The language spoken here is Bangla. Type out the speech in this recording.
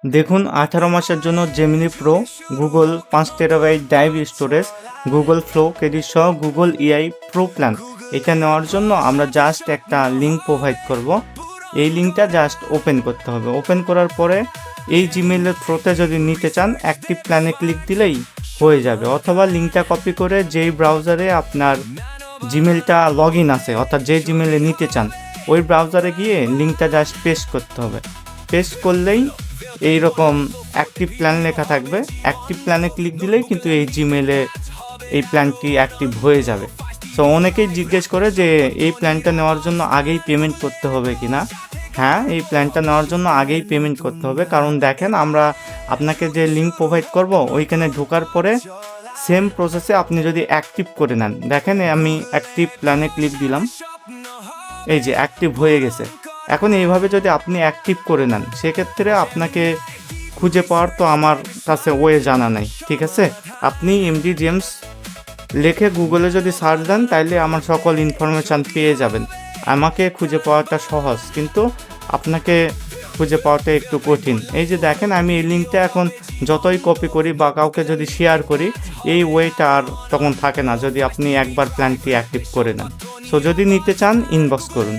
দেখুন 18 মাসের জন্য Gemini pro, Google 5 terabyte drive storage, Google flow credit সহ গুগল এআই প্রো প্ল্যান। এটা নেওয়ার জন্য আমরা জাস্ট একটা লিঙ্ক প্রোভাইড করব। এই লিঙ্কটা জাস্ট ওপেন করতে হবে। ওপেন করার পরে এই জিমেইলের থ্রুতে যদি নিতে চান অ্যাক্টিভ প্ল্যানে ক্লিক দিলেই হয়ে যাবে, অথবা লিঙ্কটা কপি করে যেই ব্রাউজারে আপনার জিমেলটা লগ ইন আছে অর্থাৎ যে জিমেলে নিতে চান ওই ব্রাউজারে গিয়ে লিঙ্কটা জাস্ট পেস্ট করতে হবে। পেস্ট করলেই এই রকম অ্যাক্টিভ প্ল্যান লেখা থাকবে। অ্যাক্টিভ প্ল্যানে ক্লিক দিলেই কিন্তু এই জিমেলে এই প্ল্যানটি অ্যাক্টিভ হয়ে যাবে। সো অনেকেই জিজ্ঞেস করে যে এই প্ল্যানটা নেওয়ার জন্য আগেই পেমেন্ট করতে হবে কি না। হ্যাঁ, এই প্ল্যানটা নেওয়ার জন্য আগেই পেমেন্ট করতে হবে, কারণ দেখেন আমরা আপনাকে যে লিঙ্ক প্রোভাইড করব ওইখানে ঢোকার পরে সেম প্রসেসে আপনি যদি অ্যাক্টিভ করে নেন, দেখেন আমি অ্যাক্টিভ প্ল্যানে ক্লিক দিলাম, এই যে অ্যাক্টিভ হয়ে গেছে। এখন এইভাবে যদি আপনি অ্যাক্টিভ করে নেন সেক্ষেত্রে আপনাকে খুঁজে পাওয়ার তো আমার কাছে ওয়ে জানা নাই, ঠিক আছে। আপনি এমডি জেমস লিখে গুগলে যদি সার্চ দেন তাইলে আমার সকল ইনফরমেশান পেয়ে যাবেন। আমাকে খুঁজে পাওয়াটা সহজ, কিন্তু আপনাকে খুঁজে পাওয়াটা একটু কঠিন। এই যে দেখেন আমি এই লিঙ্কটা এখন যতই কপি করি বা কাউকে যদি শেয়ার করি এই ওয়েটা আর তখন থাকে না যদি আপনি একবার প্ল্যানটি অ্যাক্টিভ করে নেন। সো যদি নিতে চান ইনবক্স করুন।